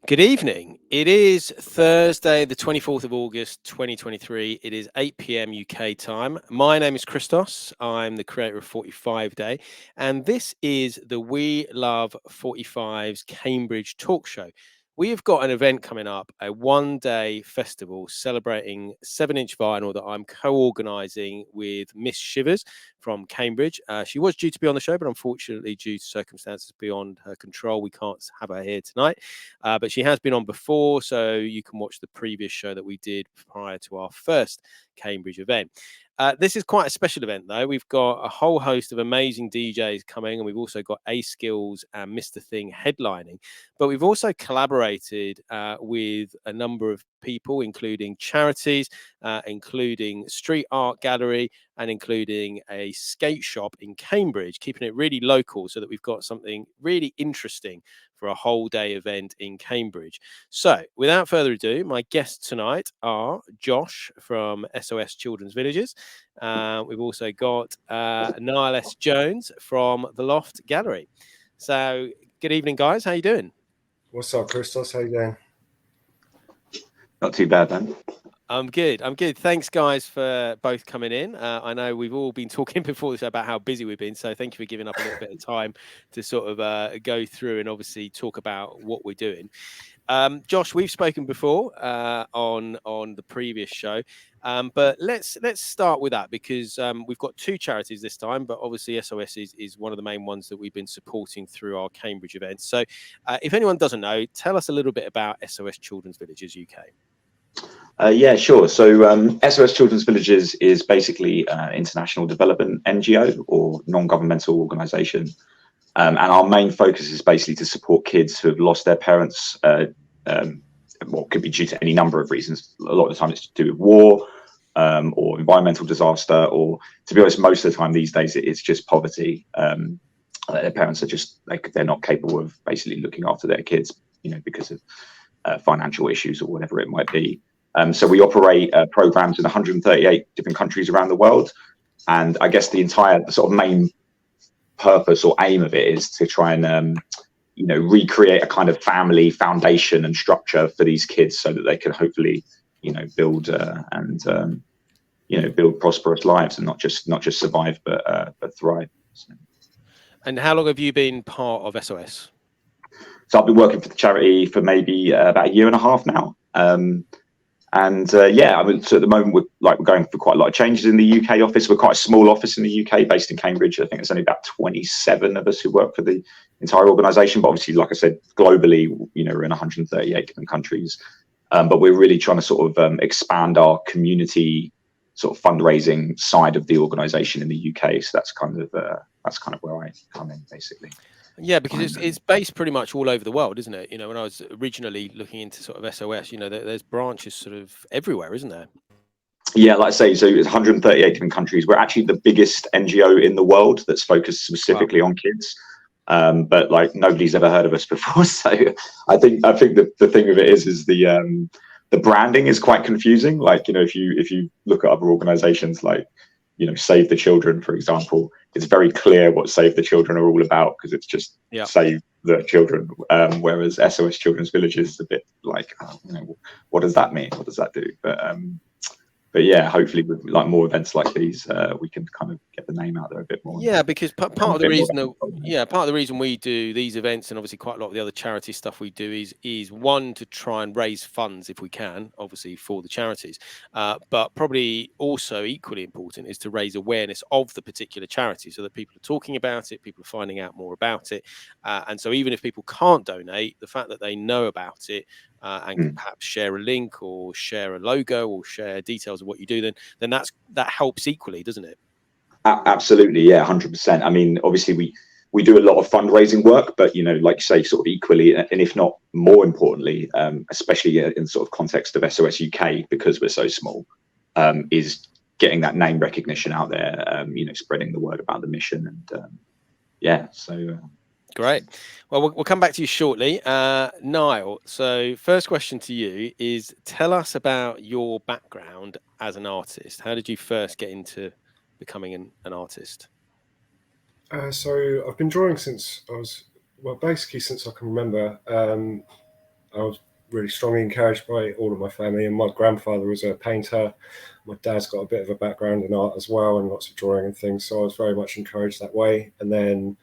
Good evening. It is Thursday, the 24th of August, 2023. It is 8 p.m. UK time. My name is Criztoz. I'm the creator of 45 Day, and this is the We Love 45's Cambridge Talk Show. We have got an event coming up, a one-day festival celebrating 7-inch vinyl that I'm co-organising with Miss Shivers from Cambridge. She was due to be on the show, but unfortunately, due to circumstances beyond her control, we can't have her here tonight. But she has been on before, so you can watch the previous show that we did prior to our first Cambridge event. This is quite a special event, though. We've got a whole host of amazing DJs coming, and we've also got A Skills and Mr. Thing headlining. But we've also collaborated with a number of people, including charities, including Street Art Gallery, and including a skate shop in Cambridge, keeping it really local so that we've got something really interesting for a whole day event in Cambridge. So without further ado, my guests tonight are Josh from SOS Children's Villages. We've also got Niall S. Jones from the Loft Gallery. So good evening, guys. How you doing? What's up, Criztoz? How you doing? Not too bad, then. I'm good. Thanks, guys, for both coming in. I know we've all been talking before this about how busy we've been, so thank you for giving up a little bit of time to sort of go through and obviously talk about what we're doing. Josh, we've spoken before on the previous show, but let's start with that because we've got two charities this time, but obviously SOS is one of the main ones that we've been supporting through our Cambridge events. So if anyone doesn't know, tell us a little bit about SOS Children's Villages UK. Yeah, sure. So SOS Children's Villages is basically an international development NGO or non-governmental organisation. And our main focus is basically to support kids who have lost their parents, what could be due to any number of reasons. A lot of the time it's to do with war or environmental disaster, or to be honest, most of the time these days it's just poverty. Their parents are just, they're not capable of basically looking after their kids, because of financial issues or whatever it might be. So we operate programs in 138 different countries around the world. And I guess the entire sort of main purpose or aim of it is to try and, recreate a kind of family foundation and structure for these kids so that they can hopefully, build and build prosperous lives and not just survive, but thrive. So. And how long have you been part of SOS? So I've been working for the charity for maybe about a year and a half now. So at the moment we're going for quite a lot of changes in the UK office. We're quite a small office in the UK based in Cambridge. I think there's only about 27 of us who work for the entire organisation. But obviously, like I said, globally, we're in 138 different countries. But we're really trying to sort of expand our community sort of fundraising side of the organisation in the UK. So that's kind of where I come in, basically. Yeah, because it's based pretty much all over the world, isn't it? When I was originally looking into sort of SOS, there's branches sort of everywhere, isn't there? Yeah, like I say, so it's 138 different countries. We're actually the biggest NGO in the world that's focused specifically on kids. But like nobody's ever heard of us before. So I think the thing of it is the branding is quite confusing. Like, if you look at other organizations like, Save the Children, for example, it's very clear what Save the Children are all about because it's just save the children. Whereas SOS Children's Villages is a bit like, what does that mean? What does that do? But yeah, hopefully with like more events like these, we can kind of get the name out there a bit more. Yeah, because part of the reason we do these events, and obviously quite a lot of the other charity stuff we do, is one, to try and raise funds if we can, obviously for the charities, but probably also equally important is to raise awareness of the particular charity so that people are talking about it, people are finding out more about it, and so even if people can't donate, the fact that they know about it and can perhaps share a link or share a logo or share details of what you do, then that helps equally, doesn't it? Absolutely, yeah, 100%. I mean, obviously we do a lot of fundraising work, but like you say, sort of equally, and if not more importantly, especially in sort of context of SOS UK, because we're so small, is getting that name recognition out there. Spreading the word about the mission, and so. Great. Well, we'll come back to you shortly. Niall, so first question to you is, tell us about your background as an artist. How did you first get into becoming an artist? So I've been drawing since I was, basically since I can remember. I was really strongly encouraged by all of my family, and my grandfather was a painter. My dad's got a bit of a background in art as well, and lots of drawing and things, so I was very much encouraged that way. And then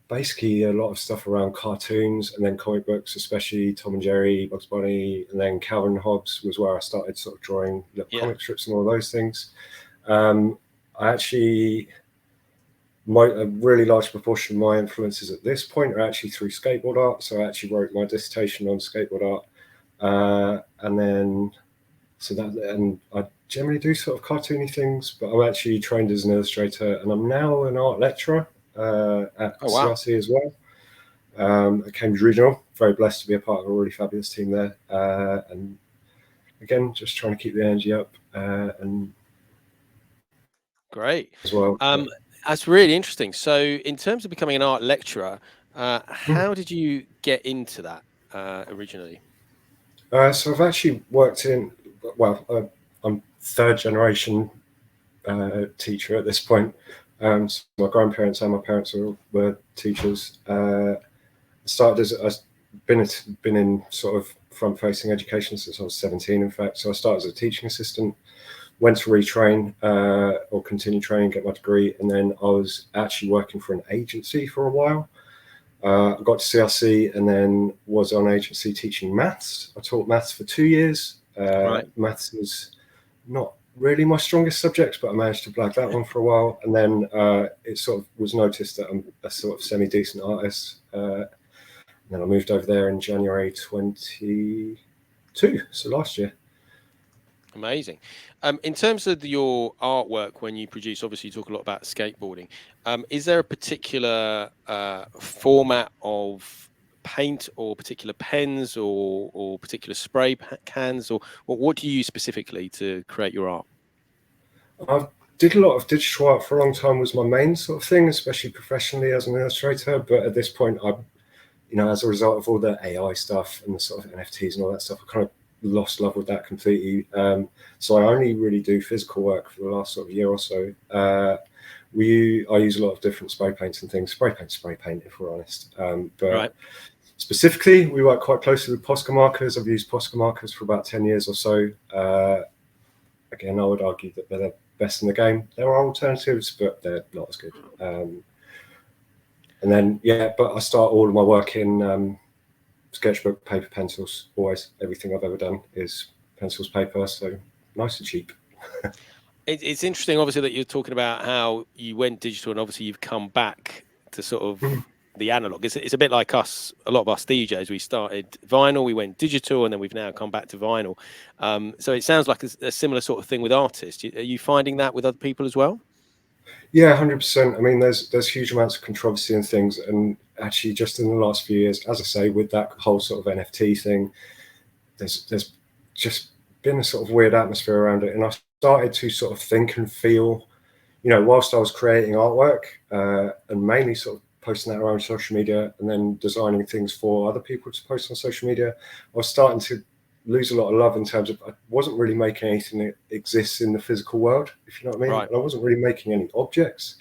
basically a lot of stuff around cartoons and then comic books, especially Tom and Jerry, Bugs Bunny, and then Calvin and Hobbes was where I started sort of drawing little comic strips and all those things. I actually, a really large proportion of my influences at this point are actually through skateboard art. So I actually wrote my dissertation on skateboard art, and I generally do sort of cartoony things, but I'm actually trained as an illustrator, and I'm now an art lecturer at CRC as well, at Cambridge Regional. Very blessed to be a part of a really fabulous team there, and again, just trying to keep the energy up and great as well. That's really interesting. So in terms of becoming an art lecturer, how did you get into that originally? So I've actually worked in, I'm third generation teacher at this point. So my grandparents and my parents were teachers. I've been in sort of front-facing education since I was 17, in fact. So I started as a teaching assistant, went to retrain or continue training, get my degree, and then I was actually working for an agency for a while. I got to CRC and then was on agency teaching maths. I taught maths for 2 years. Maths is not really my strongest subject, but I managed to blag that one for a while. And then it sort of was noticed that I'm a sort of semi-decent artist. And then I moved over there in January 22, so last year. Amazing. In terms of your artwork, when you produce, obviously you talk a lot about skateboarding. Is there a particular format of paint or particular pens or particular spray cans, or what do you use specifically to create your art? I did a lot of digital art for a long time, was my main sort of thing, especially professionally as an illustrator. But at this point, as a result of all the AI stuff and the sort of NFTs and all that stuff, I kind of lost love with that completely. So I only really do physical work for the last sort of year or so. I use a lot of different spray paints and things. Spray paint, if we're honest. Specifically, we work quite closely with Posca markers. I've used Posca markers for about 10 years or so. Again, I would argue that they're the best in the game. There are alternatives, but they're not as good. And then, but I start all of my work in sketchbook, paper, pencils. Always, everything I've ever done is pencils, paper, so nice and cheap. It's interesting, obviously, that you're talking about how you went digital, and obviously you've come back to sort of the analog. It's a bit like us, a lot of us DJs. We started vinyl, we went digital, and then we've now come back to vinyl. So it sounds like a similar sort of thing with artists. Are you finding that with other people as well? Yeah, 100%. I mean, there's huge amounts of controversy and things, and actually, just in the last few years, as I say, with that whole sort of NFT thing, there's just been a sort of weird atmosphere around it, and I started to sort of think and feel, whilst I was creating artwork and mainly sort of posting that around social media and then designing things for other people to post on social media, I was starting to lose a lot of love in terms of I wasn't really making anything that exists in the physical world, if you know what I mean. Right. And I wasn't really making any objects.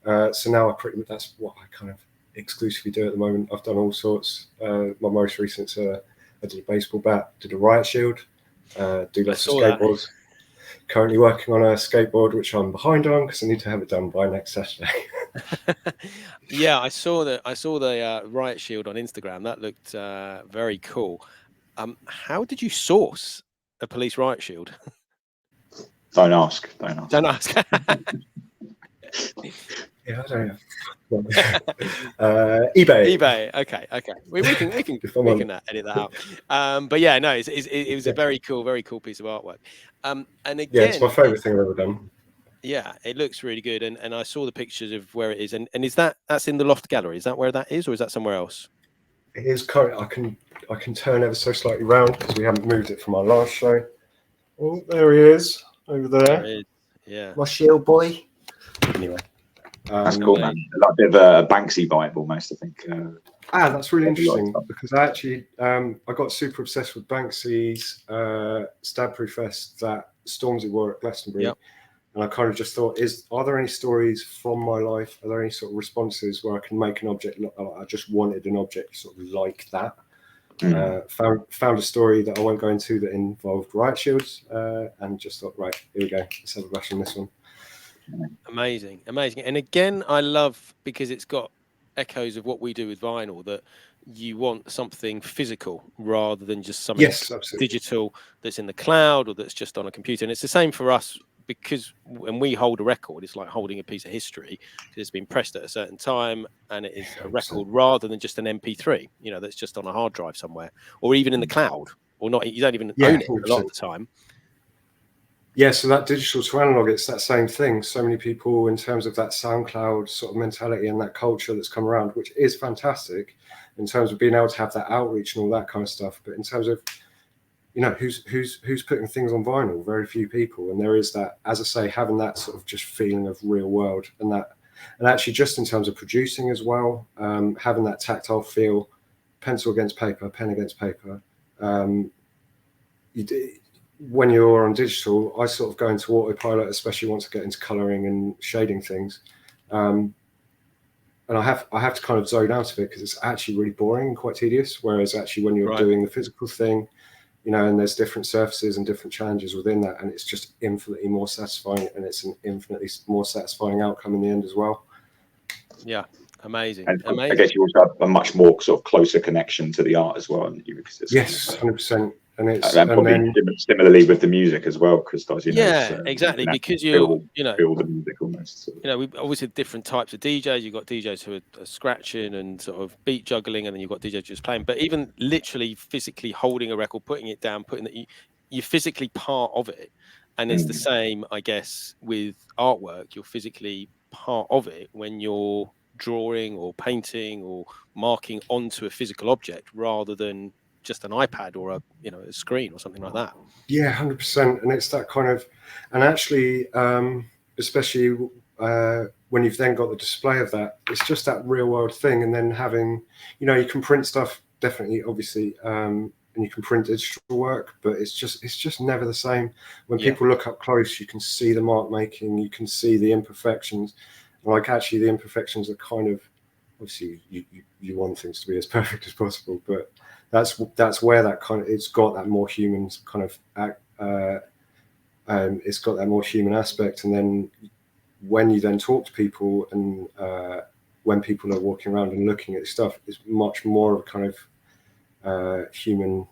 So now that's what I kind of exclusively do at the moment. I've done all sorts. My most recent, I did a baseball bat, did a riot shield, do lots of skateboards. Currently working on a skateboard, which I'm behind on because I need to have it done by next Saturday. Yeah, I saw the riot shield on Instagram. That looked very cool. How did you source a police riot shield? Don't ask. Yeah, I don't know. eBay. Okay. We can edit that out. But yeah, no, it was a very cool piece of artwork. And again, it's my favorite thing I've ever done. Yeah, it looks really good, and I saw the pictures of where it is, and is that's in the Loft Gallery? Is that where that is, or is that somewhere else? It is current. I can turn ever so slightly round because we haven't moved it from our last show. Oh, there he is over there. Yeah, my shield boy. Anyway, that's cool, man. Like a bit of a Banksy vibe, almost. I think. That's really interesting because I actually I got super obsessed with Banksy's Stab-Proof Fest that Stormzy wore at Glastonbury. Yep. And I kind of just thought, are there any stories from my life? Are there any sort of responses where I can make an object look like I just wanted an object sort of like that? Found a story that I won't go into that involved riot shields, and just thought, right, here we go, let's have a bash on this one. Amazing. And again, I love, because it's got echoes of what we do with vinyl, that you want something physical rather than just something digital that's in the cloud or that's just on a computer. And it's the same for us, because when we hold a record, it's like holding a piece of history, because it's been pressed at a certain time, and it is a record rather than just an MP3, that's just on a hard drive somewhere, or even in the cloud, or not. You don't even own it 100%. A lot of the time. Yeah, so that digital to analog, it's that same thing. So many people, in terms of that SoundCloud sort of mentality and that culture that's come around, which is fantastic in terms of being able to have that outreach and all that kind of stuff. But in terms of, who's putting things on vinyl? Very few people. And there is that, as I say, having that sort of just feeling of real world, and actually just in terms of producing as well, having that tactile feel, pencil against paper, pen against paper. When you're on digital, I sort of go into autopilot, especially once I get into colouring and shading things. And I have to kind of zone out of it, because it's actually really boring and quite tedious. Whereas actually when you're doing the physical thing, and there's different surfaces and different challenges within that, and it's just infinitely more satisfying, and it's an infinitely more satisfying outcome in the end as well. Yeah, amazing. And I guess you also have a much more sort of closer connection to the art as well. Yes, 100%. And it's similarly with the music as well, Criztoz. Exactly, because feel the music almost. We've always had different types of DJs. You've got DJs who are scratching and sort of beat juggling, and then you've got DJs just playing. But even literally physically holding a record, putting it down, you're physically part of it. And it's the same, I guess, with artwork. You're physically part of it when you're drawing or painting or marking onto a physical object, rather than just an iPad or a screen or something like that. Yeah, 100%. And it's that kind of, and actually, especially when you've then got the display of that, it's just that real world thing. And then having, you can print stuff, definitely, obviously, and you can print digital work, but it's just never the same. When people look up close, you can see the mark making, you can see the imperfections. Like, actually, the imperfections are kind of, obviously, you want things to be as perfect as possible, but that's where that kind of, it's got that more human kind of it's got that more human aspect. And then when you then talk to people, and when people are walking around and looking at stuff, it's much more of a kind of human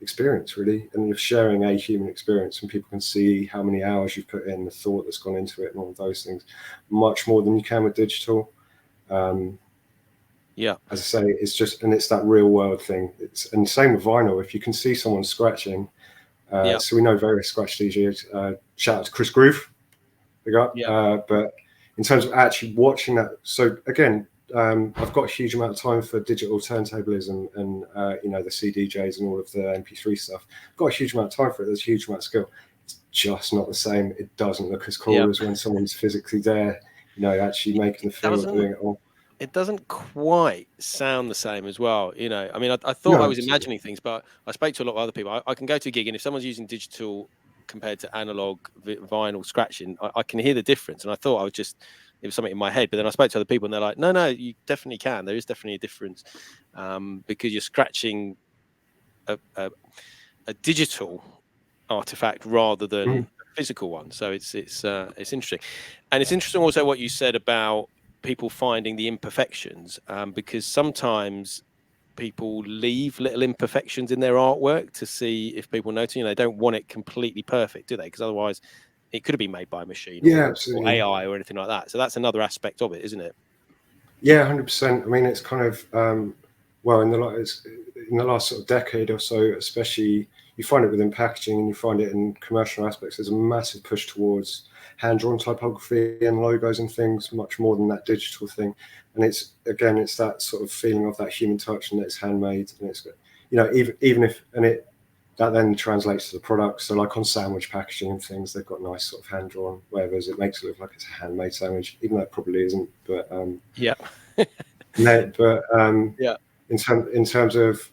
experience, really. And you're sharing a human experience, and people can see how many hours you've put in, the thought that's gone into it, and all of those things, much more than you can with digital. Yeah, as I say, it's that real world thing. And same with vinyl. If you can see someone scratching, so we know various scratch DJs. Shout out to Chris Groove, but in terms of actually watching that, so again, I've got a huge amount of time for digital turntablism and the CDJs and all of the MP3 stuff. I've got a huge amount of time for it. There's a huge amount of skill. It's just not the same. It doesn't look as cool as when someone's physically there, actually making the feel of doing it all. It doesn't quite sound the same as well. I mean, I thought I was imagining things, but I spoke to a lot of other people. I can go to a gig, and if someone's using digital compared to analog vinyl scratching, I can hear the difference. And I thought it was something in my head, but then I spoke to other people, and they're like, no, you definitely can. There is definitely a difference, because you're scratching a digital artifact rather than a physical one. So it's interesting. And it's interesting also what you said about people finding the imperfections, because sometimes people leave little imperfections in their artwork to see if people notice. They don't want it completely perfect, do they? Because otherwise it could have been made by a machine or AI or anything like that. So that's another aspect of it, isn't it? Yeah, 100%. I mean, it's kind of in the last sort of decade or so, especially, you find it within packaging, and you find it in commercial aspects. There's a massive push towards hand-drawn typography and logos and things, much more than that digital thing. And it's that sort of feeling of that human touch, and it's handmade, and it's, even if, and that then translates to the product. So like on sandwich packaging and things, they've got nice sort of hand-drawn whatever's. It makes it look like it's a handmade sandwich, even though it probably isn't. But in terms of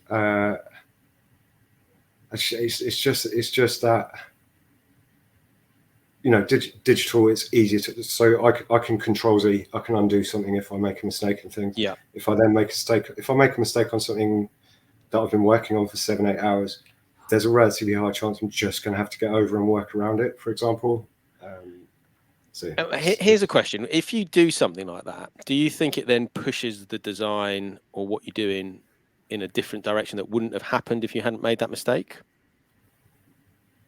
it's just that, digital, it's easier to, so I can Control Z, I can undo something if I make a mistake and things. Yeah. If I make a mistake on something that I've been working on for 7-8 hours, there's a relatively high chance I'm just going to have to get over and work around it, for example. So here's a question. If you do something like that, do you think it then pushes the design or what you're doing in a different direction that wouldn't have happened if you hadn't made that mistake?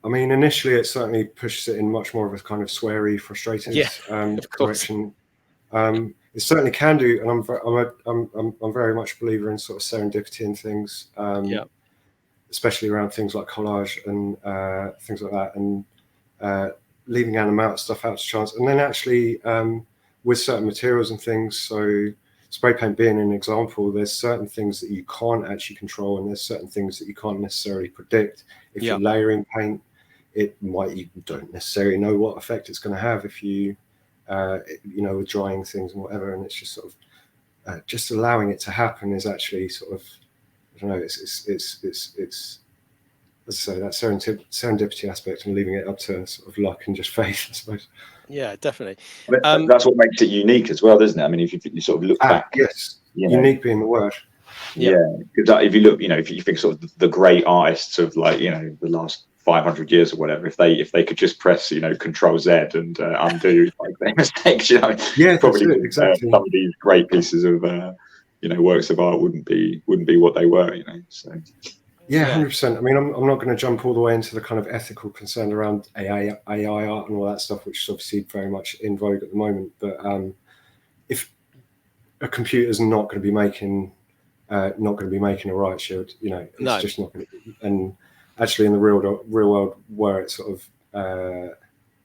I mean, initially it certainly pushes it in much more of a kind of sweary, frustrated direction. It certainly can do, and I'm very much a believer in sort of serendipity and things, especially around things like collage and things like that, and leaving stuff out to chance. And then actually with certain materials and things, so spray paint being an example, there's certain things that you can't actually control, and there's certain things that you can't necessarily predict. If you're layering paint, you don't necessarily know what effect it's going to have if you with drying things and whatever, and it's just sort of just allowing it to happen is actually sort of, I don't know, it's as I say, that serendipity aspect and leaving it up to sort of luck and just faith, I suppose. Yeah, definitely. That's what makes it unique as well, isn't it? I mean, if you sort of look back, yes, unique being the word. Yeah, because if you look, if you think sort of the great artists of like the last 500 years or whatever, if they could just press Control Z and undo like their mistakes, probably exactly. Some of these great pieces of works of art wouldn't be what they were, so. Yeah, 100%. I mean, I'm not going to jump all the way into the kind of ethical concern around AI art and all that stuff, which is obviously very much in vogue at the moment. But if a computer's not going to be making a riot shield, it's just not going to. And actually, in the real world, where it's sort of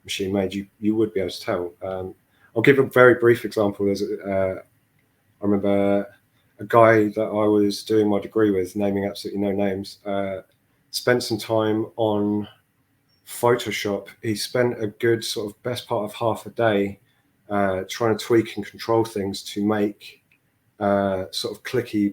machine made, you would be able to tell. I'll give a very brief example. I remember a guy that I was doing my degree with, naming absolutely no names, spent some time on Photoshop. He spent a good sort of best part of half a day trying to tweak and control things to make sort of clicky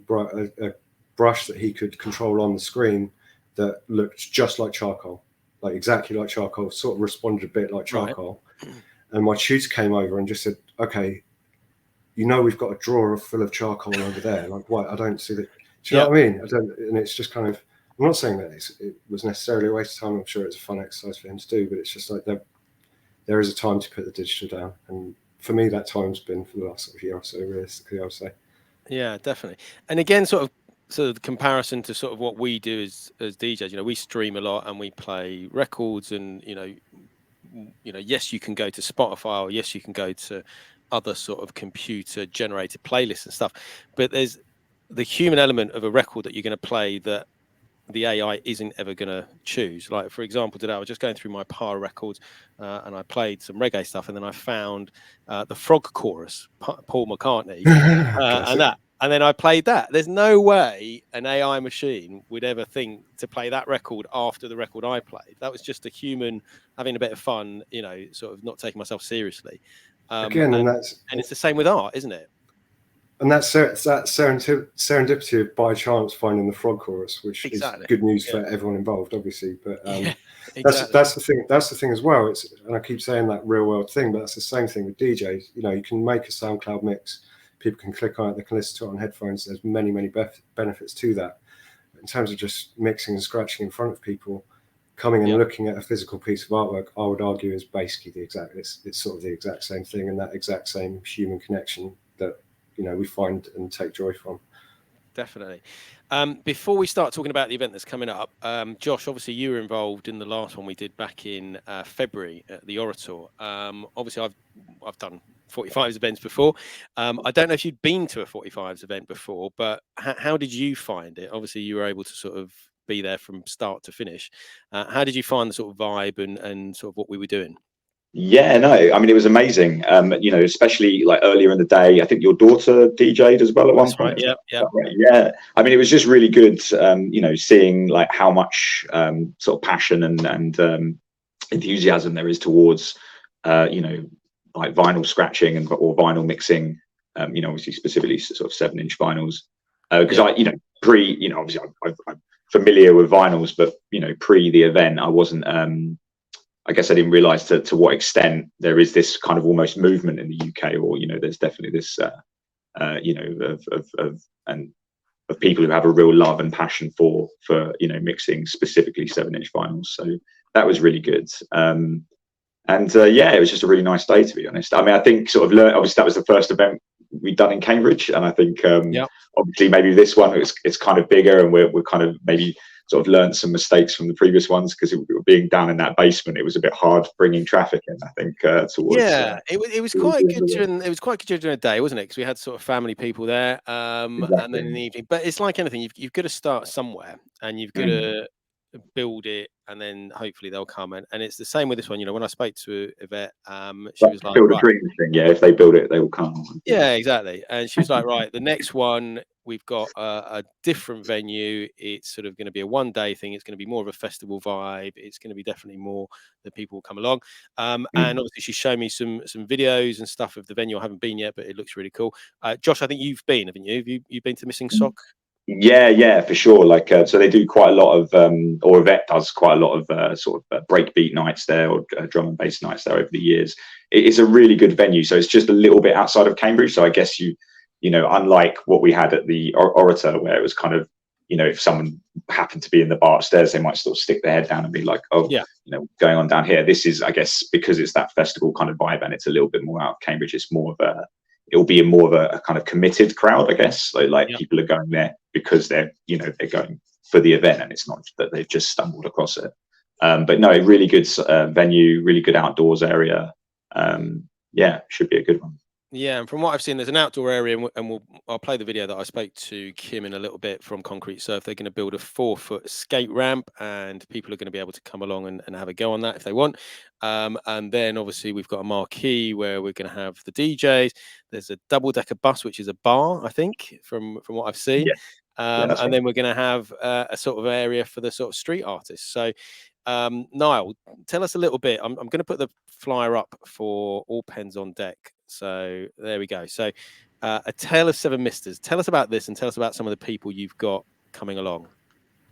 a brush that he could control on the screen that looked just like charcoal, like exactly like charcoal, sort of responded a bit like charcoal. Right. And my tutor came over and just said, okay, we've got a drawer full of charcoal over there. Like, what? I don't see that. Do you know what I mean? And it's just kind of, I'm not saying that it was necessarily a waste of time. I'm sure it's a fun exercise for him to do, but it's just like there is a time to put the digital down. And for me, that time's been for the last sort of year or so, realistically, I would say. Yeah, definitely. And again, sort of the comparison to sort of what we do as DJs, we stream a lot and we play records and, yes, you can go to Spotify, or yes, you can go to other sort of computer generated playlists and stuff, but there's the human element of a record that you're going to play that the AI isn't ever going to choose. Like, for example, today I was just going through my PAR records and I played some reggae stuff, and then I found the Frog Chorus, Paul McCartney, and then I played that. There's no way an AI machine would ever think to play that record after the record I played. That was just a human having a bit of fun, sort of not taking myself seriously. Again, and it's the same with art, isn't it? And that's that serendipity of by chance finding the Frog Chorus, which is good news for everyone involved, obviously. But that's the thing. That's the thing as well. And I keep saying that real world thing, but that's the same thing with DJs. You can make a SoundCloud mix. People can click on it. They can listen to it on headphones. There's many benefits to that. In terms of just mixing and scratching in front of people, coming and looking at a physical piece of artwork, I would argue is basically it's sort of the exact same thing, and that exact same human connection that we find and take joy from. Definitely. Before we start talking about the event that's coming up, Josh, obviously you were involved in the last one we did back in February at the Orator. Obviously I've done 45s events before. I don't know if you'd been to a 45s event before, but how did you find it? Obviously you were able to sort of be there from start to finish. How did you find the sort of vibe and sort of what we were doing? Yeah, no, I mean, it was amazing. Especially like earlier in the day, I think your daughter DJ'd as well at one point. Right. Yeah. I mean, it was just really good, seeing like how much sort of passion and enthusiasm there is towards, like vinyl scratching or vinyl mixing, obviously specifically sort of 7-inch vinyls. Because obviously I'm familiar with vinyls, but, pre the event, I wasn't, I guess I didn't realize to what extent there is this kind of almost movement in the UK, or, there's definitely this, and people who have a real love and passion for mixing specifically 7-inch vinyls. So that was really good. It was just a really nice day, to be honest. I mean, I think obviously that was the first event we'd done in Cambridge, and I think obviously maybe this one it's kind of bigger, and we're kind of maybe sort of learned some mistakes from the previous ones, because being down in that basement, it was a bit hard bringing traffic in, I think, towards. It was quite good during the day, wasn't it? Because we had sort of family people there, Exactly. and then in the evening. But it's like anything, you've got to start somewhere, and you've got to build it, and then hopefully they'll come. And it's the same with this one. When I spoke to Yvette, she was like, build a dream thing. Yeah, if they build it, they will come. Yeah, exactly. And she was like, right, the next one, we've got a different venue. It's sort of going to be a one-day thing. It's going to be more of a festival vibe. It's going to be definitely more that people will come along. And obviously she showed me some videos and stuff of the venue. I haven't been yet, but it looks really cool. Josh, I think you've been, haven't you? You've been to Missing Sock? Yeah, for sure. Like, so they do quite a lot of, or Yvette does quite a lot of sort of breakbeat nights there, or drum and bass nights there over the years. It's a really good venue. So it's just a little bit outside of Cambridge. So I guess unlike what we had at the Orator, where it was kind of, if someone happened to be in the bar upstairs, they might still stick their head down and be like, oh, yeah, going on down here. This is, I guess, because it's that festival kind of vibe, and it's a little bit more out of Cambridge. It's more of it'll be more of a kind of committed crowd, I guess. So people are going there because they're going for the event, and it's not that they've just stumbled across it. But no, really good venue, really good outdoors area. Should be a good one. Yeah, and from what I've seen, there's an outdoor area, and I'll play the video that I spoke to Kym in a little bit from Concrete Surf. They're going to build a 4-foot skate ramp, and people are going to be able to come along and have a go on that if they want. And then obviously we've got a marquee where we're going to have the DJs. There's a double-decker bus, which is a bar, I think, from what I've seen. And then we're going to have a sort of area for the sort of street artists. So Niall, tell us a little bit. I'm going to put the flyer up for All Pens on Deck. So there we go. So a Tale of Seven Misters. Tell us about this, and tell us about some of the people you've got coming along.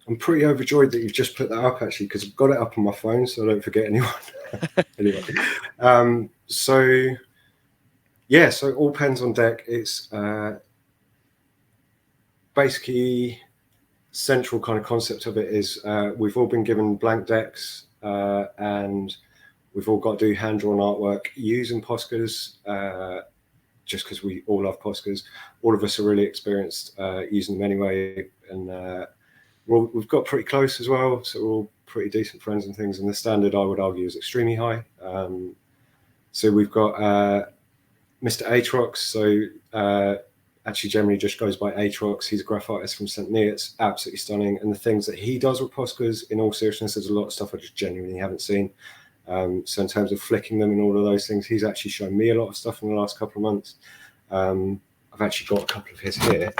I'm pretty overjoyed that you've just put that up, actually, because I've got it up on my phone so I don't forget anyone. Anyway, so All Pens on Deck. It's basically central kind of concept of it is we've all been given blank decks, and we've all got to do hand-drawn artwork using Poscas, just because we all love Poscas. All of us are really experienced using them anyway, and we've got pretty close as well, so we're all pretty decent friends and things, and the standard, I would argue, is extremely high. So we've got Mr. Atrox, so actually generally just goes by Atrox. He's a graph artist from St. Neots, absolutely stunning, and the things that he does with Poscas, in all seriousness, there's a lot of stuff I just genuinely haven't seen. So in terms of flicking them and all of those things, he's actually shown me a lot of stuff in the last couple of months. I've actually got a couple of his here,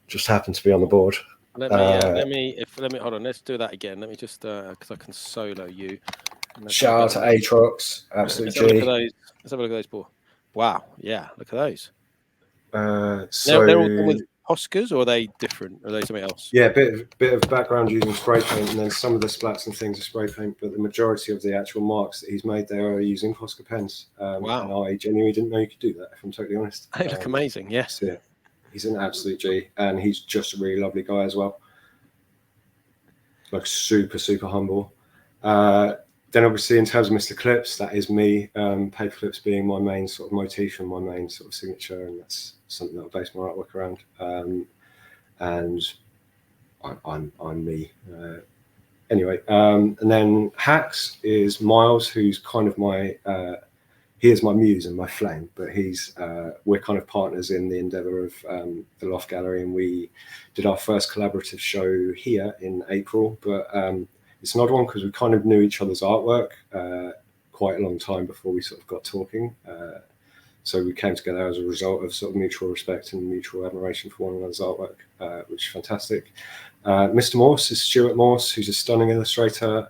just happen to be on the board. Let me hold on. Let's do that again. Let me just because I can solo you. Shout out to Atrox, absolutely. Let's have a look at those four. Wow, yeah, look at those. So they're all done with Poscas, or are they different? Are they something else? Yeah, bit of background using spray paint, and then some of the splats and things are spray paint, but the majority of the actual marks that he's made there are using Posca pens. Wow. And I genuinely didn't know you could do that, if I'm totally honest. They look amazing, yes. So, yeah, he's an absolute G, and he's just a really lovely guy as well. Like super, super humble. Then obviously in terms of Mr. Clips, that is me. Paper clips being my main sort of motif and my main sort of signature, and that's something that I base my artwork around. And I'm me. Anyway, and then Hacks is Miles, who's kind of my he is my muse and my flame, but we're kind of partners in the endeavour of the Loft Gallery, and we did our first collaborative show here in April, but it's an odd one because we kind of knew each other's artwork quite a long time before we sort of got talking. So we came together as a result of sort of mutual respect and mutual admiration for one another's artwork, which is fantastic. Mr. Morse is Stuart Morse, who's a stunning illustrator,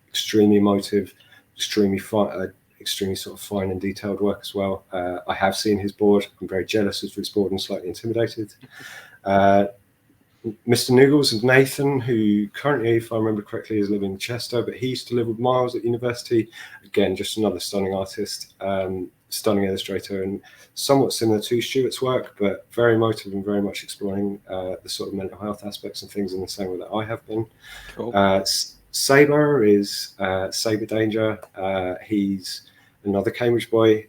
extremely emotive, extremely sort of fine and detailed work as well. I have seen his board. I'm very jealous of his board and slightly intimidated. Mr. Noogles is Nathan, who currently, if I remember correctly, is living in Chester, but he used to live with Miles at university. Again, just another stunning artist. stunning illustrator and somewhat similar to Stuart's work, but very motivated and very much exploring the sort of mental health aspects and things in the same way that I have been. Cool. Saber is Saber Danger. He's another Cambridge boy,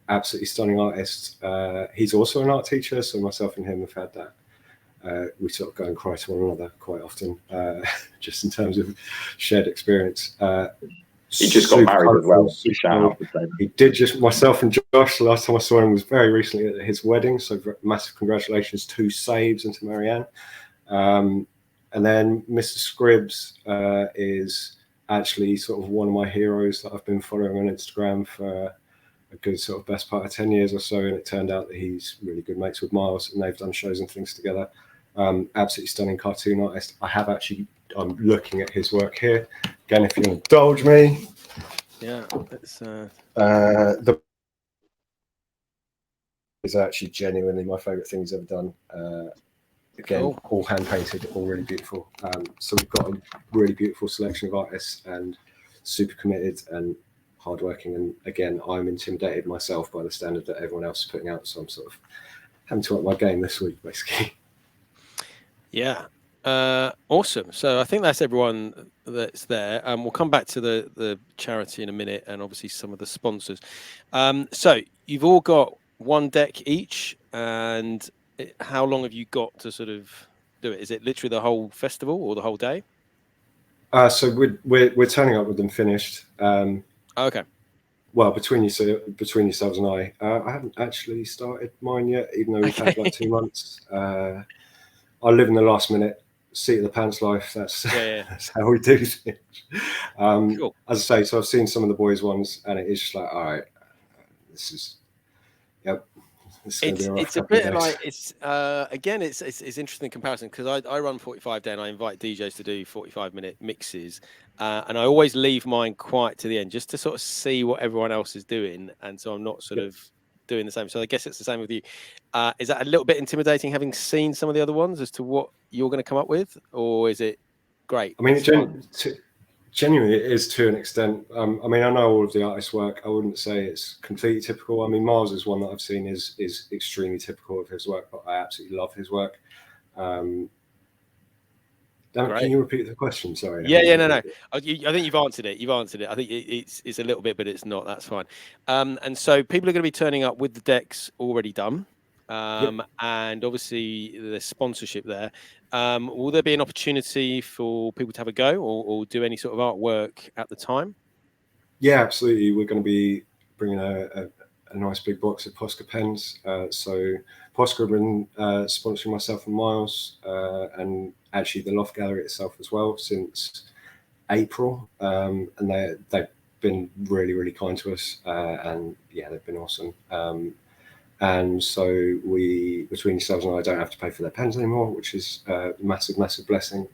absolutely stunning artist. He's also an art teacher, so myself and him have had that. We sort of go and cry to one another quite often, just in terms of shared experience. He just got married as well. Shout out to he did. Just myself and Josh, the last time I saw him was very recently at his wedding, so massive congratulations to Sabes and to Marianne. And then Mr. Scribbs is actually sort of one of my heroes that I've been following on Instagram for a good sort of best part of 10 years or so, and it turned out that he's really good mates with Miles, and they've done shows and things together. Absolutely stunning cartoon artist. I'm looking at his work here. Again, if you'll indulge me. Yeah, it's the is actually genuinely my favourite thing he's ever done. Again, cool. All hand painted, all really beautiful. So we've got a really beautiful selection of artists and super committed and hardworking. And again, I'm intimidated myself by the standard that everyone else is putting out. So I'm sort of having to up my game this week, basically. Yeah. Awesome. So I think that's everyone that's there. We'll come back to the charity in a minute and obviously some of the sponsors. So you've all got one deck each, and how long have you got to sort of do it? Is it literally the whole festival or the whole day? So we're turning up with them finished. Okay. Well, between yourselves and I haven't actually started mine yet, even though we've had like 2 months. I live in the last minute, seat of the pants life. That's that's how we do things. Cool. As I say, so I've seen some of the boys' ones, and it is just like, all right, this is, yep. It's a bit like again, it's interesting comparison because I run 45 day and I invite DJs to do 45-minute mixes, and I always leave mine quite to the end just to sort of see what everyone else is doing, and so I'm not sort of doing the same. So I guess it's the same with you. Is that a little bit intimidating having seen some of the other ones as to what you're going to come up with, or is it great? I mean, genuinely, it is to an extent. I mean, I know all of the artists' work. I wouldn't say it's completely typical. I mean, Miles is one that I've seen is extremely typical of his work, but I absolutely love his work. Can you repeat the question? Sorry. No. I think you've answered it. I think it's a little bit, but it's not. That's fine. And so people are going to be turning up with the decks already done. And obviously there's sponsorship there. Will there be an opportunity for people to have a go or do any sort of artwork at the time? Yeah, absolutely. We're going to be bringing a nice big box of Posca pens. So Posca have been sponsoring myself and Miles, and actually the Loft Gallery itself as well since April. And they've been really, really kind to us. And yeah, they've been awesome. And so we, between yourselves and I, don't have to pay for their pens anymore, which is a massive, massive blessing.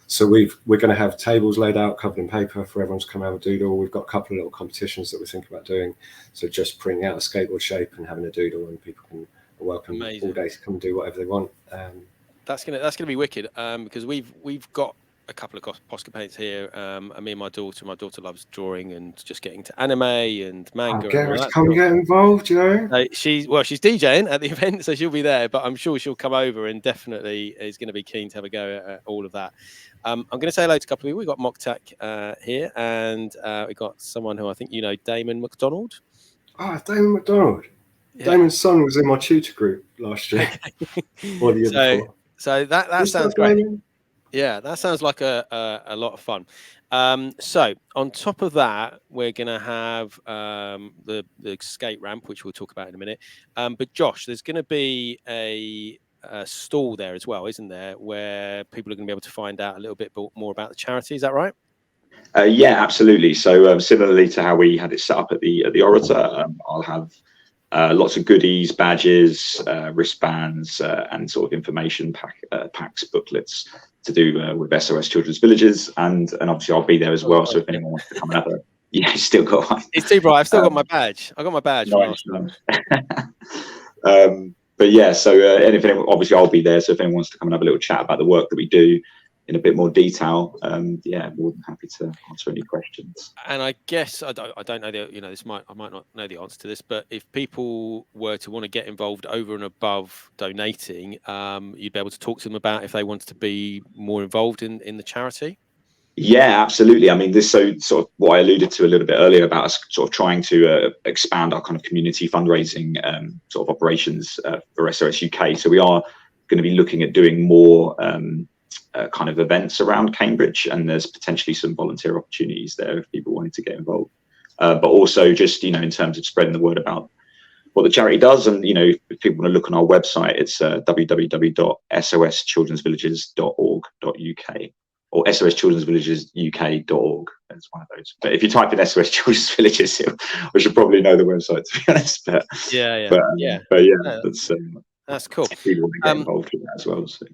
So we're going to have tables laid out, covered in paper for everyone to come have a doodle. We've got a couple of little competitions that we're thinking about doing. So just printing out a skateboard shape and having a doodle, and people can welcome all day to come and do whatever they want. That's gonna be wicked, because we've got a couple of Posca paints here. Me and my daughter loves drawing and just getting to anime and manga. Come get involved, you know. She's DJing at the event, so she'll be there. But I'm sure she'll come over and definitely is going to be keen to have a go at all of that. I'm going to say hello to a couple of people. We've got Mocktac here, and we've got someone who I think you know, Damon McDonald. Damon McDonald. Yeah. Damon's son was in my tutor group last year. Or the year before. So that sounds great. Damon? Yeah, that sounds like a lot of fun. So on top of that, we're going to have the skate ramp, which we'll talk about in a minute. But Josh, there's going to be a stall there as well, isn't there, where people are going to be able to find out a little bit more about the charity. Is that right? Yeah, absolutely. So similarly to how we had it set up at the Orator, I'll have lots of goodies, badges, wristbands, and sort of information packs, booklets to do with SOS Children's Villages, and obviously I'll be there as well. So if anyone wants to come and have a still got one. It's too bright. I've still got my badge. I got my badge. Nice. But yeah, so and if anyone, obviously I'll be there. So if anyone wants to come and have a little chat about the work that we do, in a bit more detail, yeah, more than happy to answer any questions. And I guess I don't know the, I might not know the answer to this, but if people were to want to get involved over and above donating, you'd be able to talk to them about if they wanted to be more involved in the charity. Yeah, absolutely. I mean, this sort of what I alluded to a little bit earlier about us sort of trying to expand our kind of community fundraising sort of operations for SOS UK. So we are going to be looking at doing more kind of events around Cambridge, and there's potentially some volunteer opportunities there if people wanted to get involved. But also just, in terms of spreading the word about what the charity does. And, if people want to look on our website, it's www.soschildrensvillages.org.uk. or soschildrensvillagesuk.org. That's one of those. But if you type in SOS Children's Villages, I should probably know the website, to be honest. But yeah, that's cool. People want to get involved with that as well. So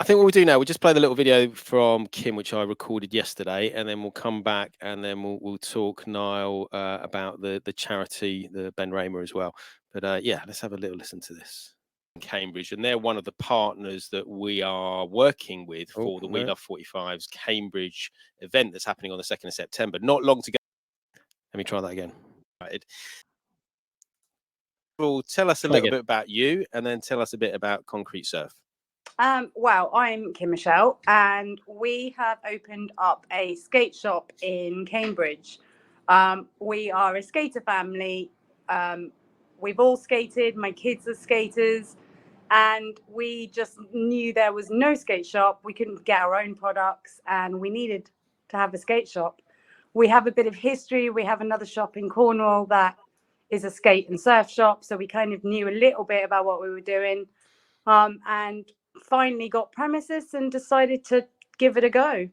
I think what we'll do now, we'll just play the little video from Kym, which I recorded yesterday, and then we'll come back and then we'll talk, Niall, about the charity, the Ben Raymer as well. But yeah, let's have a little listen to this. Cambridge, and they're one of the partners that we are working with for the We Love 45's Cambridge event that's happening on the 2nd of September. Not long to go. Let me try that again. Right. Well, tell us a little bit about you, and then tell us a bit about Concrete Surf. Well, I'm Kym Michelle, and we have opened up a skate shop in Cambridge. We are a skater family. We've all skated. My kids are skaters. And we just knew there was no skate shop. We couldn't get our own products, and we needed to have a skate shop. We have a bit of history. We have another shop in Cornwall that is a skate and surf shop. So we kind of knew a little bit about what we were doing, and finally got premises and decided to give it a go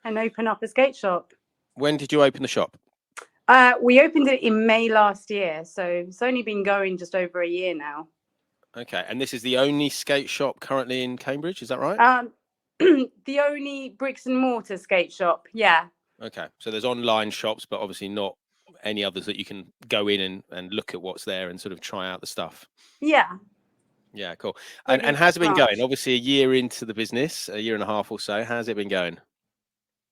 and open up a skate shop. When did you open the shop? We opened it in May last year. So it's only been going just over a year now. Okay, and this is the only skate shop currently in Cambridge, is that right? The only bricks and mortar skate shop, yeah. Okay, so there's online shops, but obviously not any others that you can go in and look at what's there and sort of try out the stuff. Yeah. Yeah, cool. And how's it been going? Obviously a year into the business, a year and a half or so. How's it been going?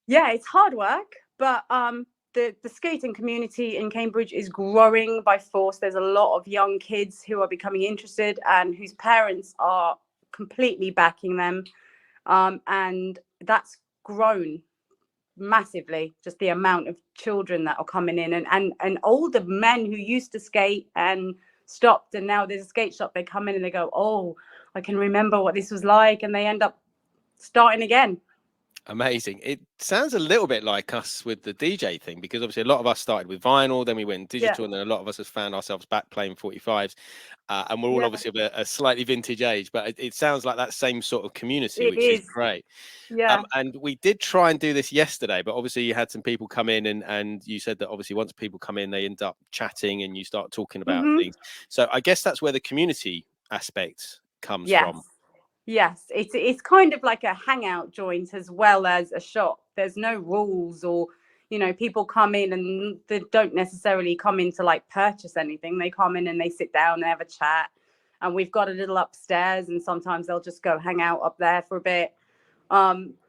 Yeah, it's hard work, but the skating community in Cambridge is growing by force. There's a lot of young kids who are becoming interested and whose parents are completely backing them. And that's grown massively, just the amount of children that are coming in and older men who used to skate and stopped. And now there's a skate shop, they come in and they go, oh, I can remember what this was like. And they end up starting again. Amazing. It sounds a little bit like us with the DJ thing, because obviously a lot of us started with vinyl, then we went digital, and then a lot of us have found ourselves back playing 45s, and we're all obviously of a slightly vintage age, but it sounds like that same sort of community, which is great. Yeah. And we did try and do this yesterday, but obviously you had some people come in and you said that obviously once people come in, they end up chatting and you start talking about things. So I guess that's where the community aspect comes from. Yes, it's kind of like a hangout joint as well as a shop. There's no rules, or people come in and they don't necessarily come in to like purchase anything. They come in and they sit down, they have a chat, and we've got a little upstairs, and sometimes they'll just go hang out up there for a bit.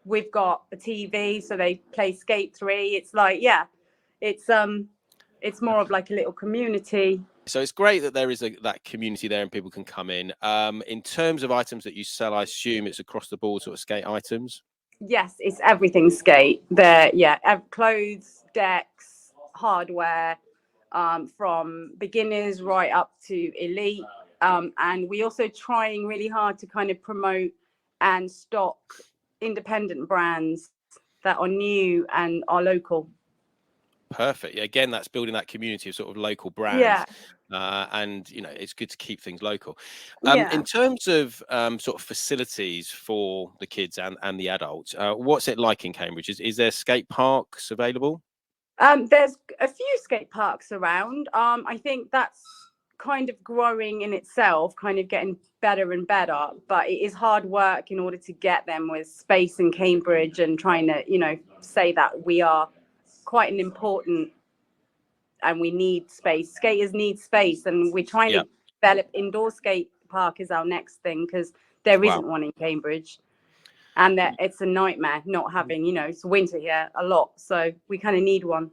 We've got a TV, so they play Skate 3. It's like, it's more of like a little community. So it's great that there is that community there and people can come in. In terms of items that you sell, I assume it's across the board sort of skate items. Yes, it's everything skate. There, clothes, decks, hardware, from beginners right up to elite. And we also trying really hard to kind of promote and stock independent brands that are new and are local. Perfect. Again, that's building that community of sort of local brands. And it's good to keep things local. In terms of sort of facilities for the kids and the adults, what's it like in Cambridge? Is there skate parks available? There's a few skate parks around. I think that's kind of growing in itself, kind of getting better and better, but it is hard work in order to get them with space in Cambridge, and trying to say that we are quite an important, and we need space. Skaters need space, and we're trying to develop indoor skate park is our next thing, because there isn't one in Cambridge. and that it's a nightmare not having, you know, it's winter here a lot, so we kind of need one.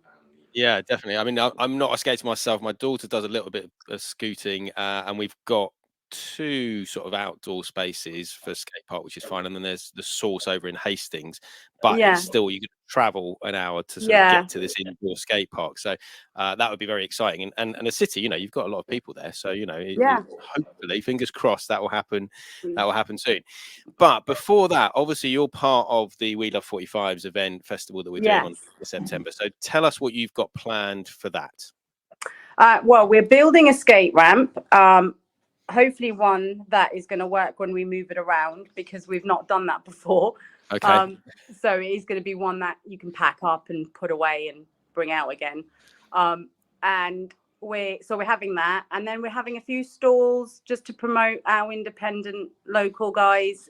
Yeah, definitely. I mean, I'm not a skater myself. My daughter does a little bit of scooting, and we've got 2 sort of outdoor spaces for skate park, which is fine. And then there's the source over in Hastings, but Yeah. it's still, you can travel an hour to sort of Yeah. get to this indoor skate park. So that would be very exciting. And a city, you know, you've got a lot of people there, so you know, Yeah. hopefully, fingers crossed, that will happen. That will happen soon. But before that, obviously, you're part of the We Love 45s event festival that we're doing on September. So tell us what you've got planned for that. Well, we're building a skate ramp. Hopefully one that is going to work when we move it around, because we've not done that before. Okay. So it is going to be one that you can pack up and put away and bring out again. And we're having that, and then we're having a few stalls just to promote our independent local guys.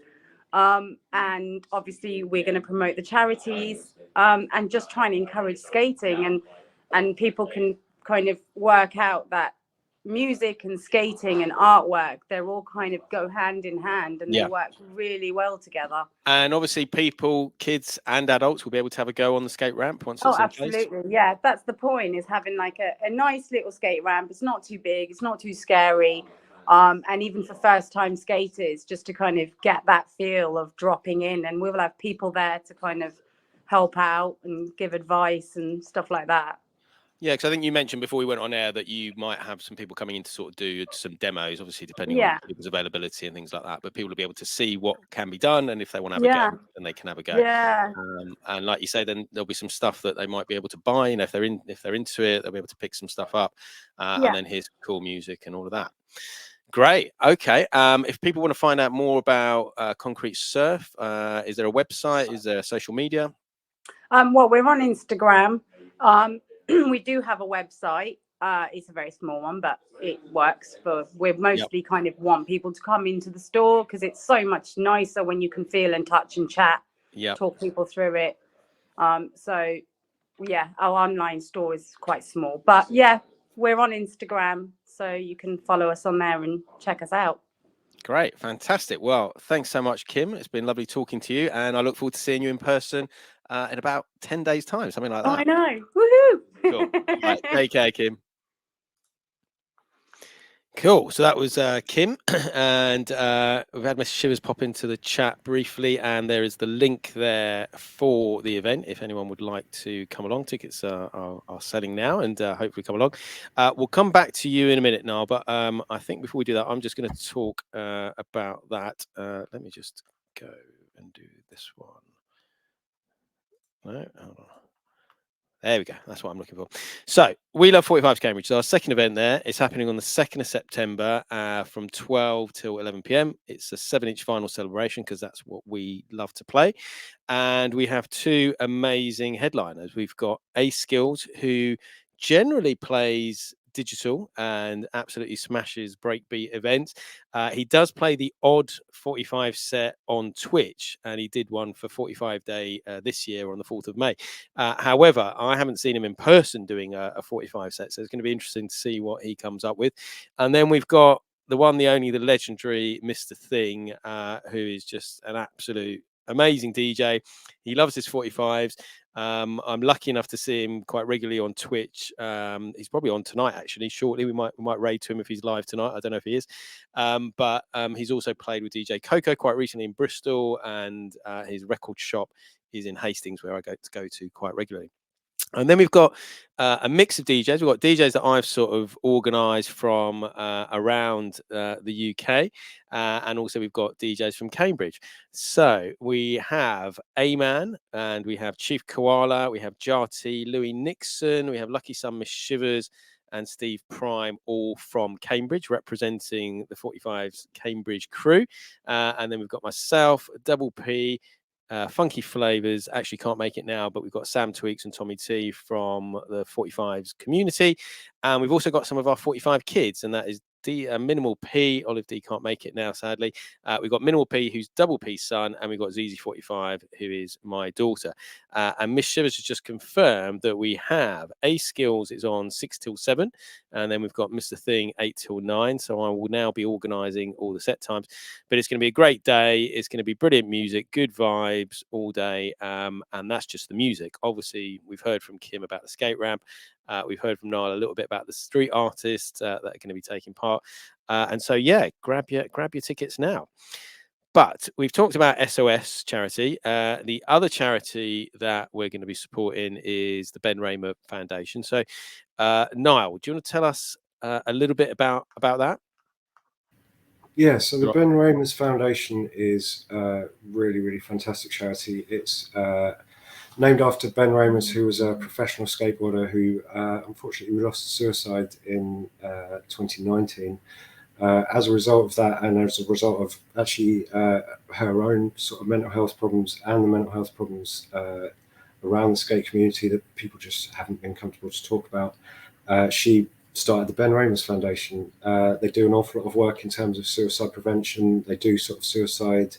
And obviously we're going to promote the charities, and just try and encourage skating, and people can kind of work out that music and skating and artwork, they're all kind of go hand in hand, and they work really well together. And obviously people, kids and adults, will be able to have a go on the skate ramp once it's in place. Absolutely. Yeah, that's the point, is having like a nice little skate ramp. It's not too big, it's not too scary. And even for first time skaters, just to kind of get that feel of dropping in, and we will have people there to kind of help out and give advice and stuff like that. Yeah, because I think you mentioned before we went on air that you might have some people coming in to sort of do some demos, obviously depending on people's availability and things like that. But people will be able to see what can be done, and if they want to have a go, then they can have a go. Yeah. And like you say, then there'll be some stuff that they might be able to buy, and if they're into it, they'll be able to pick some stuff up, and then here's cool music and all of that. Great. Okay. If people want to find out more about Concrete Surf, is there a website? Is there social media? Well, we're on Instagram. We do have a website. It's a very small one, but it works we mostly kind of want people to come into the store, because it's so much nicer when you can feel and touch and chat, talk people through it. So yeah, our online store is quite small, but yeah, we're on Instagram, so you can follow us on there and check us out. Great. Fantastic. Well, thanks so much, Kym. It's been lovely talking to you, and I look forward to seeing you in person in about 10 days' time, something like that. Oh, I know. Woohoo! Cool. Right, take care, Kym. Cool. So that was Kym, and we've had Mr. Shivers pop into the chat briefly, and there is the link there for the event if anyone would like to come along. Tickets are selling now, and hopefully come along. We'll come back to you in a minute, Niall, but I think before we do that, I'm just going to talk about that. Let me just go and do this one. No, hold on. There we go. That's what I'm looking for. So We Love 45s Cambridge. So our second event there is happening on the 2nd of September from 12 till 11 p.m. It's a 7-inch final celebration, because that's what we love to play. And we have 2 amazing headliners. We've got Ace Skills, who generally plays digital and absolutely smashes breakbeat events. He does play the odd 45 set on Twitch, and he did one for 45 Day this year on the 4th of May. However, I haven't seen him in person doing a 45 set, so it's going to be interesting to see what he comes up with. And then we've got the one, the only, the legendary Mr. Thing, who is just an absolute amazing DJ. He loves his 45s. I'm lucky enough to see him quite regularly on Twitch. He's probably on tonight, actually. Shortly, we might raid to him if he's live tonight. I don't know if he is, but he's also played with DJ Coco quite recently in Bristol, and his record shop is in Hastings, where I go to quite regularly. And then we've got a mix of DJs. We've got DJs that I've sort of organised from around the UK, and also we've got DJs from Cambridge. So we have A-Man, and we have Chief Koala, we have Jarty, Louis Nixon, we have Lucky Sun, Miss Shivers, and Steve Prime, all from Cambridge, representing the 45's Cambridge crew. And then we've got myself, Double P, Funky Flavors actually can't make it now, but we've got Sam Tweaks and Tommy T from the 45's community, and we've also got some of our 45 kids, and that is Minimal P. Olive D can't make it now, sadly. We've got Minimal P, who's Double P's son, and we've got ZZ45, who is my daughter. And Miss Shivers has just confirmed that we have A Skills is on 6 till 7, and then we've got Mr. Thing 8 till 9. So I will now be organising all the set times. But it's going to be a great day. It's going to be brilliant music, good vibes all day, and that's just the music. Obviously, we've heard from Kym about the skate ramp. We've heard from Niall a little bit about the street artists that are going to be taking part. And so, yeah, grab your tickets now. But we've talked about SOS charity. The other charity that we're going to be supporting is the Ben Raymer Foundation. So, Niall, do you want to tell us a little bit about that? Yeah, so the Ben Raymer Foundation is a really, really fantastic charity. It's named after Ben Raymer, who was a professional skateboarder who unfortunately lost to suicide in 2019. As a result of that, and as a result of actually her own sort of mental health problems and the mental health problems around the skate community that people just haven't been comfortable to talk about, she started the Ben Raymer Foundation. They do an awful lot of work in terms of suicide prevention. They do sort of suicide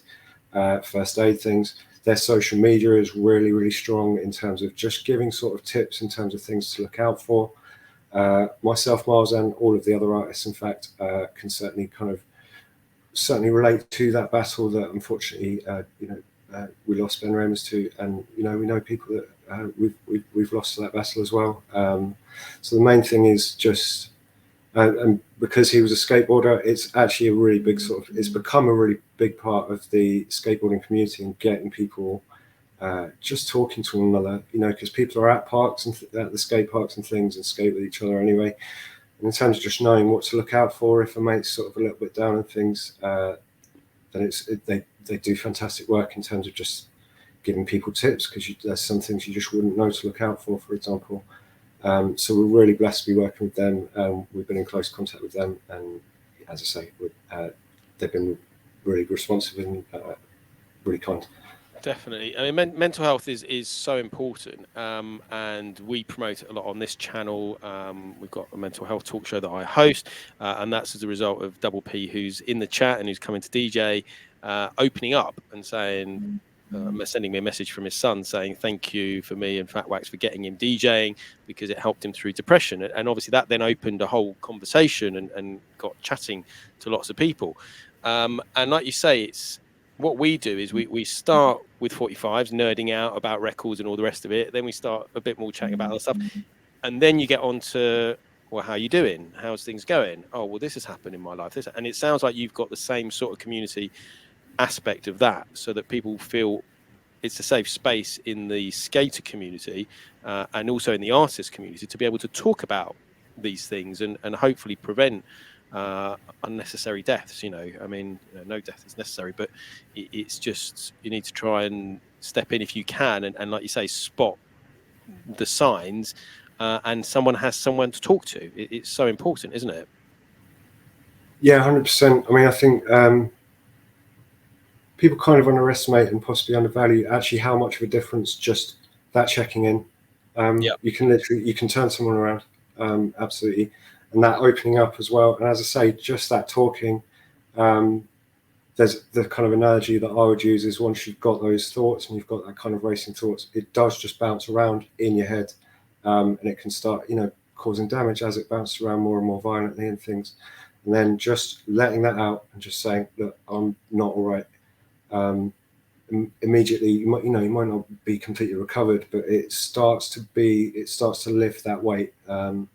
first aid things. Their social media is really, really strong in terms of just giving sort of tips in terms of things to look out for. Myself, Miles, and all of the other artists, in fact, can certainly relate to that battle that unfortunately, we lost Ben Raymer to, and we know people that we've lost to that battle as well. So the main thing is just, and because he was a skateboarder, it's actually a really big it's become a really big part of the skateboarding community and getting people just talking to one another, because people are at parks and at the skate parks and things and skate with each other anyway. And in terms of just knowing what to look out for if a mate's sort of a little bit down and things, then they do fantastic work in terms of just giving people tips, because there's some things you just wouldn't know to look out for example. So we're really blessed to be working with them. We've been in close contact with them, and as I say, they've been really responsive and really kind. Definitely. I mean, mental health is so important, and we promote it a lot on this channel. We've got a mental health talk show that I host, and that's as a result of Double P, who's in the chat and who's coming to DJ, opening up and saying, sending me a message from his son saying thank you for me and Fat Wax for getting him DJing because it helped him through depression. And obviously that then opened a whole conversation and got chatting to lots of people. And like you say, it's what we do is we start with 45s, nerding out about records and all the rest of it. Then we start a bit more chatting about other stuff. And then you get on to, well, how are you doing? How's things going? Oh, well, this has happened in my life. And it sounds like you've got the same sort of community aspect of that, so that people feel it's a safe space in the skater community and also in the artist community to be able to talk about these things and hopefully prevent unnecessary deaths. I mean, no death is necessary, but it's just, you need to try and step in if you can, and like you say, spot the signs, and someone has someone to talk to. It's so important, isn't it? Yeah, 100%. I mean, I think people kind of underestimate and possibly undervalue actually how much of a difference just that checking in. You can turn someone around, absolutely. And that opening up as well. And as I say, just that talking, there's the kind of analogy that I would use is once you've got those thoughts and you've got that kind of racing thoughts, it does just bounce around in your head, and it can start, causing damage as it bounces around more and more violently and things. And then just letting that out and just saying, look, I'm not all right. Immediately, you might not be completely recovered, but it starts to lift that weight. And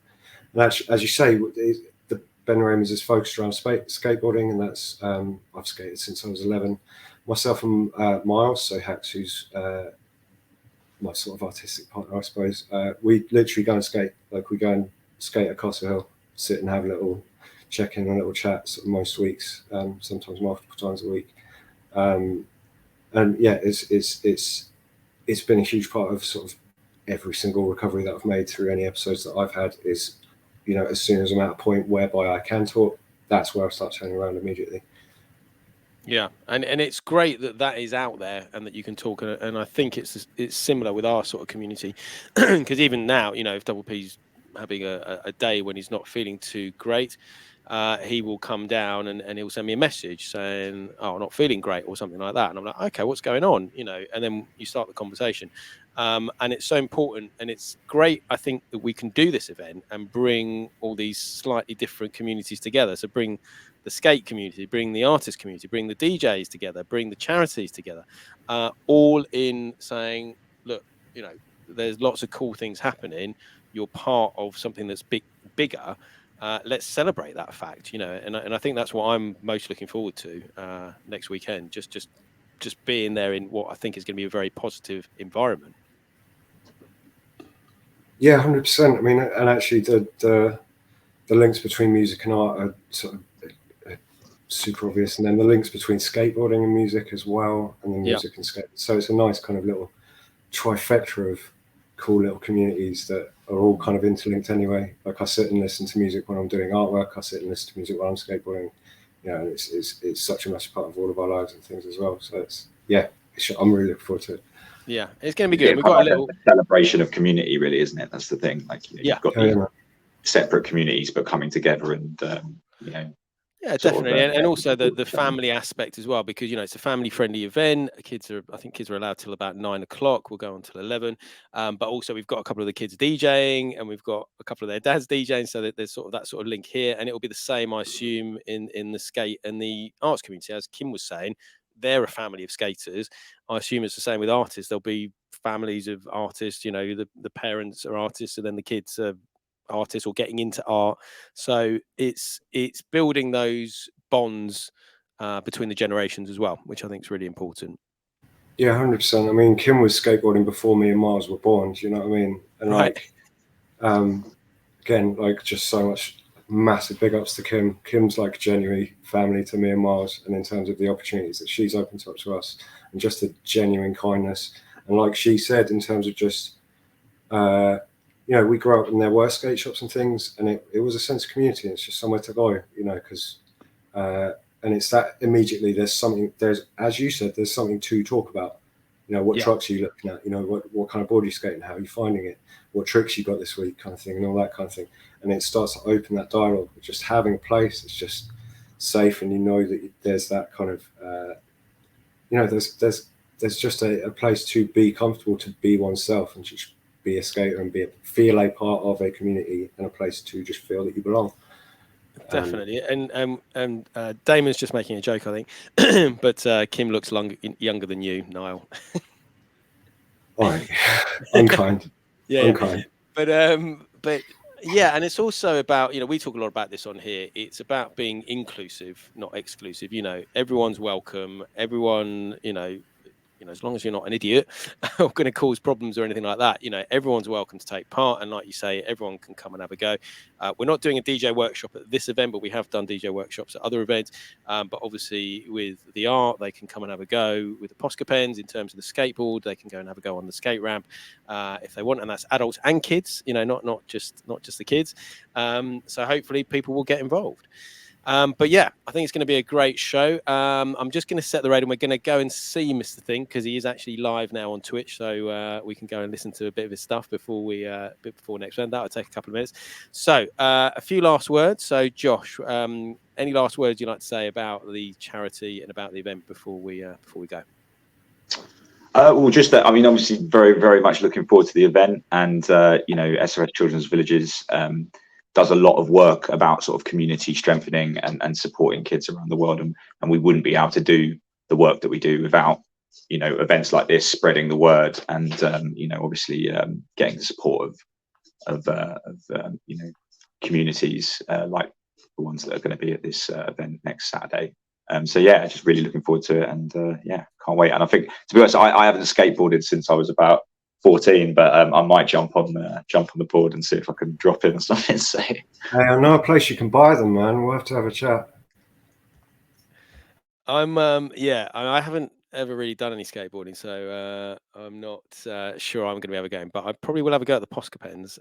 actually, as you say, the Ben Raymer is focused around skateboarding, and that's I've skated since I was 11. Myself and Miles, so Hax, who's my sort of artistic partner, I suppose. We literally go and skate. Like, we go and skate at Castle Hill, sit and have a little check-in and a little chat sort of most weeks, sometimes multiple times a week. And yeah, it's been a huge part of sort of every single recovery that I've made through any episodes that I've had. Is, as soon as I'm at a point whereby I can talk, that's where I start turning around immediately. Yeah, and it's great that is out there and that you can talk. And I think it's similar with our sort of community, because even now, if Double P's having a day when he's not feeling too great, he will come down and he'll send me a message saying, "Oh, I'm not feeling great," or something like that. And I'm like, "Okay, what's going on?" And then you start the conversation. And it's so important, and it's great, I think, that we can do this event and bring all these slightly different communities together. So bring the skate community, bring the artist community, bring the DJs together, bring the charities together, all in saying, look, there's lots of cool things happening. You're part of something that's bigger. Let's celebrate that fact, and I think that's what I'm most looking forward to next weekend. Just being there in what I think is going to be a very positive environment. Yeah, 100%. I mean, and actually the links between music and art are sort of super obvious, and then the links between skateboarding and music as well, and then music and skate. So it's a nice kind of little trifecta of cool little communities that are all kind of interlinked anyway. Like I sit and listen to music when I'm doing artwork. I sit and listen to music while I'm skateboarding. And it's such a massive part of all of our lives and things as well. So I'm really looking forward to it. Yeah, it's going to be good. We've got a little celebration of community, really, isn't it? That's the thing. Like you've got these separate communities, but coming together and Yeah, definitely, and also the family aspect as well, because it's a family-friendly event. I think kids are allowed till about 9 o'clock. We'll go on till 11. But also we've got a couple of the kids DJing, and we've got a couple of their dads DJing, so that there's that sort of link here, and it will be the same, I assume, in the skate and the arts community. As Kym was saying, they're a family of skaters. I assume it's the same with artists. There'll be families of artists. The parents are artists, and then the kids are artists or getting into art. So it's building those bonds between the generations as well, which I think is really important. Yeah, 100%. I mean, Kym was skateboarding before me and Miles were born. Do you know what I mean? And again, like just so much massive big ups to Kym. Kym's like genuinely family to me and Miles, and in terms of the opportunities that she's opened up to us, and just the genuine kindness. And like she said, in terms of just we grew up and there were skate shops and things, and it was a sense of community. It's just somewhere to go, because and it's that immediately there's as you said, there's something to talk about. What trucks are you looking at? What kind of board are you skating? How are you finding it? What tricks you got this week, kind of thing, and all that kind of thing. And it starts to open that dialogue. Just having a place that's just safe, and that there's that kind of there's just a place to be comfortable, to be oneself, and just be a skater and feel a part of a community, and a place to just feel that you belong. Definitely. And Damon's just making a joke, I think, but Kym looks younger than you, Niall. Unkind. Unkind. But yeah, and it's also about, we talk a lot about this on here. It's about being inclusive, not exclusive. Everyone's welcome. Everyone, as long as you're not an idiot or going to cause problems or anything like that, everyone's welcome to take part. And like you say, everyone can come and have a go. We're not doing a DJ workshop at this event, but we have done DJ workshops at other events. But obviously with the art, they can come and have a go. With the Posca pens, in terms of the skateboard, they can go and have a go on the skate ramp if they want. And that's adults and kids, not just the kids. So hopefully people will get involved. But yeah, I think it's going to be a great show. I'm just going to set the rate, and we're going to go and see Mr. Thing, because he is actually live now on Twitch, so we can go and listen to a bit of his stuff before next round. That'll take a couple of minutes. So a few last words. So Josh, any last words you'd like to say about the charity and about the event before we go? Well, just that, I mean, obviously very, very much looking forward to the event, and SOS Children's Villages does a lot of work about sort of community strengthening and supporting kids around the world, and we wouldn't be able to do the work that we do without events like this spreading the word, and obviously getting the support of communities like the ones that are going to be at this event next Saturday. So yeah, just really looking forward to it, and can't wait. And I think, to be honest, I haven't skateboarded since I was about 14, but I might jump on the board and see if I can drop in or something. So hey, I know a place you can buy them, man. We'll have to have a chat. I haven't ever really done any skateboarding, so I'm not sure I'm going to be able to go in, but I probably will have a go at the Posca pens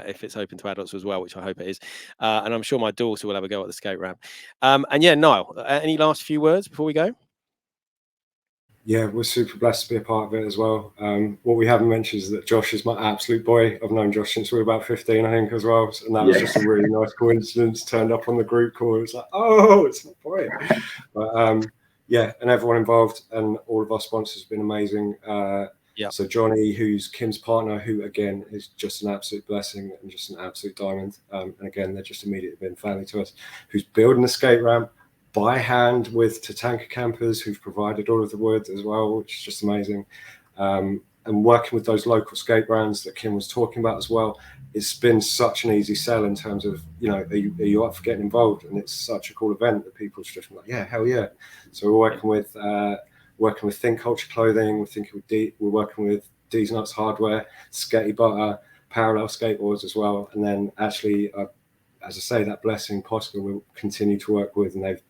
if it's open to adults as well, which I hope it is, and I'm sure my daughter will have a go at the skate ramp. And yeah, Niall, any last few words before we go? Yeah, we're super blessed to be a part of it as well. What we haven't mentioned is that Josh is my absolute boy. I've known Josh since we were about 15, I think, as well. And that was just a really nice coincidence. Turned up on the group call. It was like, oh, it's my boy. But yeah, and everyone involved and all of our sponsors have been amazing. So Johnny, who's Kym's partner, who again is just an absolute blessing and just an absolute diamond. And again, they're just immediately been family to us. Who's building the skate ramp by hand with Tatanka campers who've provided all of the wood as well, which is just amazing. And working with those local skate brands that Kym was talking about as well, it's been such an easy sell in terms of, you know, are you up for getting involved? And it's such a cool event that people's just like, yeah, hell yeah. So we're working with Think Culture Clothing, we're working with D's Nuts Hardware, Sketty Butter, Parallel Skateboards as well. And then actually, as I say, that blessing Posca will continue to work with, and they've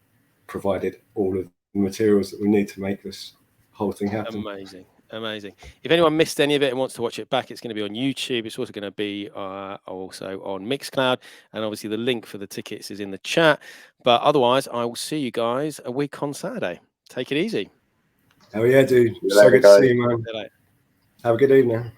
provided all of the materials that we need to make this whole thing happen. Amazing. If anyone missed any of it and wants to watch it back, it's going to be on YouTube. It's also going to be also on Mixcloud, and obviously the link for the tickets is in the chat. But otherwise, I will see you guys a week on Saturday. Take it easy. Oh yeah, dude. So good to see you, man. Have a good evening.